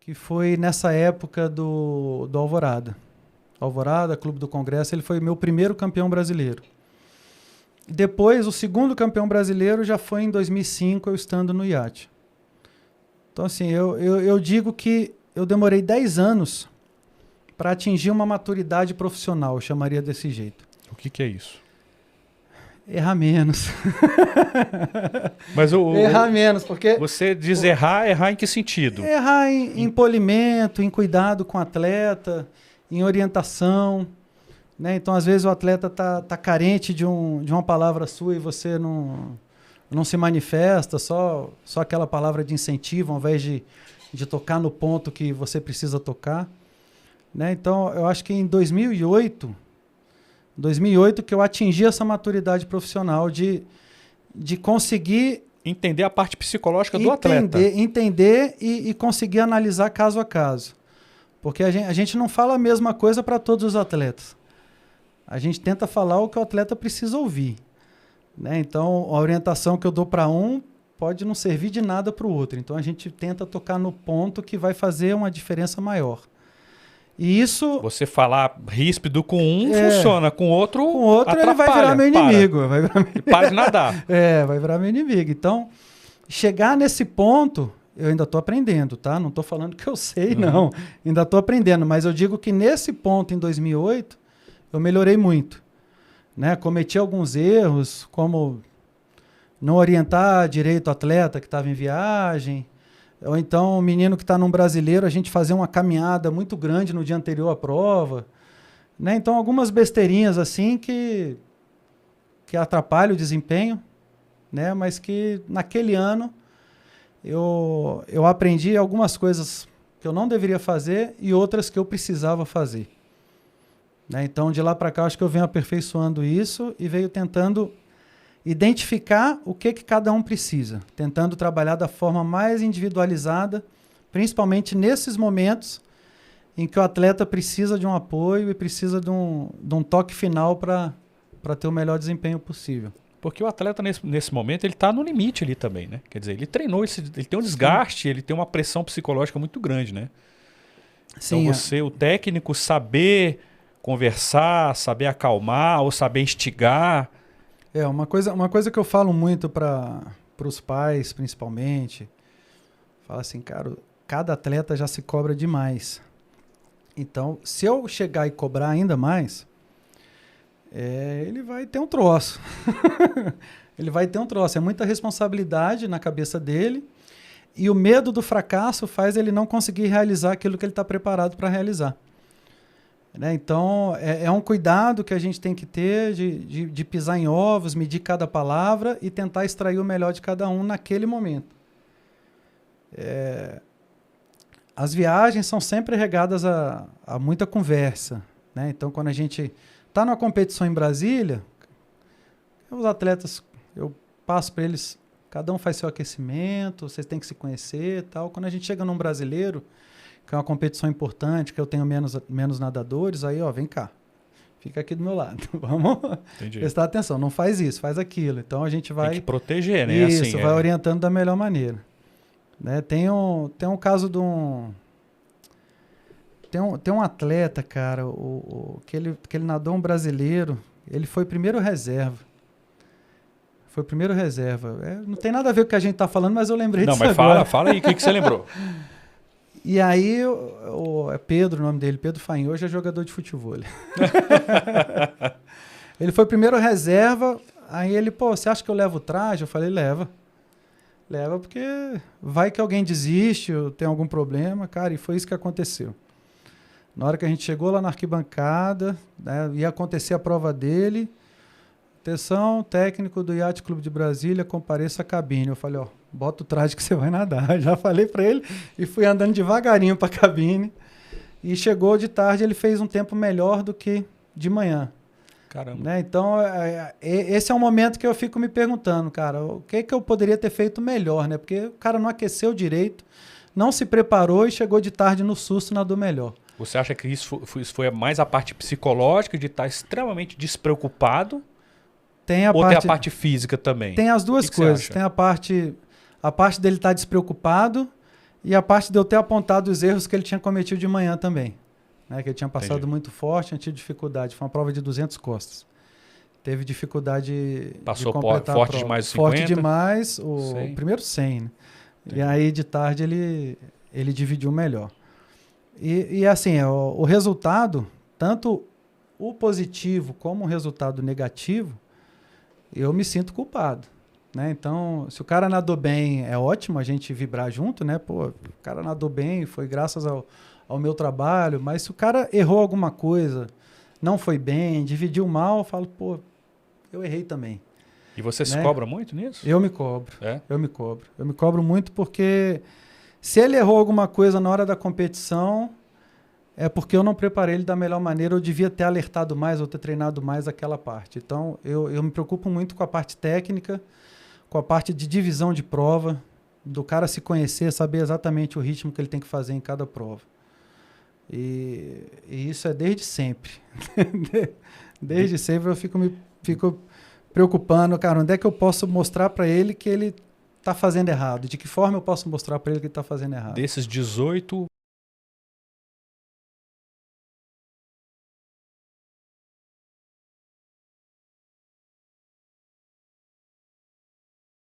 que foi nessa época do Alvorada. Alvorada, Clube do Congresso, ele foi meu primeiro campeão brasileiro. Depois, o segundo campeão brasileiro já foi em 2005, eu estando no iate. Então, assim, eu digo que eu demorei 10 anos para atingir uma maturidade profissional, eu chamaria desse jeito. O que é isso? Errar menos. Mas errar menos, porque... Você diz errar em que sentido? Errar em polimento, em cuidado com o atleta, em orientação, né? Então, às vezes, o atleta tá carente de uma palavra sua e você não se manifesta, só aquela palavra de incentivo, ao invés de tocar no ponto que você precisa tocar. Né? Então, eu acho que em 2008 que eu atingi essa maturidade profissional de conseguir... Entender a parte psicológica do atleta. Entender e conseguir analisar caso a caso. Porque a gente não fala a mesma coisa para todos os atletas. A gente tenta falar o que o atleta precisa ouvir. Né? Então, a orientação que eu dou para um pode não servir de nada para o outro. Então, a gente tenta tocar no ponto que vai fazer uma diferença maior. E isso... Você falar ríspido com um funciona, com outro atrapalha. Ele vai virar meu inimigo. Para de nadar. Vai virar meu inimigo. Então, chegar nesse ponto, eu ainda estou aprendendo, tá? Não estou falando que eu sei, não. Ainda estou aprendendo. Mas eu digo que nesse ponto, em 2008, eu melhorei muito. Né? Cometi alguns erros, como não orientar direito o atleta que estava em viagem, ou então o menino que está num brasileiro, a gente fazer uma caminhada muito grande no dia anterior à prova. Né? Então, algumas besteirinhas assim que atrapalham o desempenho, né? Mas que naquele ano eu aprendi algumas coisas que eu não deveria fazer e outras que eu precisava fazer. Né? Então, de lá para cá, acho que eu venho aperfeiçoando isso e venho tentando identificar o que cada um precisa, tentando trabalhar da forma mais individualizada, principalmente nesses momentos em que o atleta precisa de um apoio e precisa de um toque final para ter o melhor desempenho possível. Porque o atleta, nesse momento, ele está no limite ali também, né? Quer dizer, ele treinou, ele tem um desgaste, ele tem uma pressão psicológica muito grande, né? Sim, então, o técnico, saber conversar, saber acalmar ou saber instigar... Uma coisa que eu falo muito para os pais, principalmente, fala assim, cara, cada atleta já se cobra demais. Então, se eu chegar e cobrar ainda mais, ele vai ter um troço. Ele vai ter um troço. É muita responsabilidade na cabeça dele e o medo do fracasso faz ele não conseguir realizar aquilo que ele está preparado para realizar. Né? Então, é um cuidado que a gente tem que ter de pisar em ovos, medir cada palavra e tentar extrair o melhor de cada um naquele momento. As viagens são sempre regadas a muita conversa. Né? Então, quando a gente está numa competição em Brasília, os atletas, eu passo para eles, cada um faz seu aquecimento, vocês têm que se conhecer e tal. Quando a gente chega num brasileiro, que é uma competição importante, que eu tenho menos nadadores, aí, vem cá, fica aqui do meu lado, vamos prestar atenção, não faz isso, faz aquilo. Então, a gente vai... Tem que proteger, né? Isso, assim, vai orientando da melhor maneira. Né? Tem um caso de Tem um atleta, cara, que ele nadou um brasileiro, ele foi primeiro reserva. Não tem nada a ver com o que a gente tá falando, mas eu lembrei disso agora. Não, mas fala aí, o que você lembrou? E aí, é Pedro, o nome dele, Pedro Fain, hoje é jogador de futebol. Ele foi primeiro reserva, aí ele, você acha que eu levo o traje? Eu falei, leva. Leva porque vai que alguém desiste ou tem algum problema, cara, e foi isso que aconteceu. Na hora que a gente chegou lá na arquibancada, né, ia acontecer a prova dele, atenção, técnico do Yacht Clube de Brasília, compareça à cabine. Eu falei, bota o traje que você vai nadar. Já falei para ele e fui andando devagarinho para a cabine. E chegou de tarde, ele fez um tempo melhor do que de manhã. Caramba. Né? Então, esse é um momento que eu fico me perguntando, cara, o que eu poderia ter feito melhor, né? Porque o cara não aqueceu direito, não se preparou e chegou de tarde no susto e nadou melhor. Você acha que isso foi mais a parte psicológica, de estar extremamente despreocupado? Tem a parte física também? Tem as duas coisas. Tem a parte dele estar despreocupado E a parte de eu ter apontado os erros que ele tinha cometido de manhã também. Né? Que ele tinha passado muito forte, tinha tido dificuldade. Foi uma prova de 200 costas. Teve dificuldade Passou de completar forte demais o 50? Forte demais, o primeiro 100, né? E aí de tarde ele dividiu melhor. E assim, o resultado, tanto o positivo como o resultado negativo, eu me sinto culpado. Né? Então, se o cara nadou bem, é ótimo a gente vibrar junto, né? Pô, o cara nadou bem, foi graças ao meu trabalho, mas se o cara errou alguma coisa, não foi bem, dividiu mal, eu falo, pô, eu errei também. E você se cobra muito nisso? Eu me cobro. Eu me cobro muito porque se ele errou alguma coisa na hora da competição, é porque eu não preparei ele da melhor maneira, eu devia ter alertado mais ou ter treinado mais aquela parte. Então, eu me preocupo muito com a parte técnica, com a parte de divisão de prova, do cara se conhecer, saber exatamente o ritmo que ele tem que fazer em cada prova. E isso é desde sempre. Desde sempre eu fico preocupando, cara, onde é que eu posso mostrar para ele que ele está fazendo errado? De que forma eu posso mostrar para ele que ele está fazendo errado? Desses 18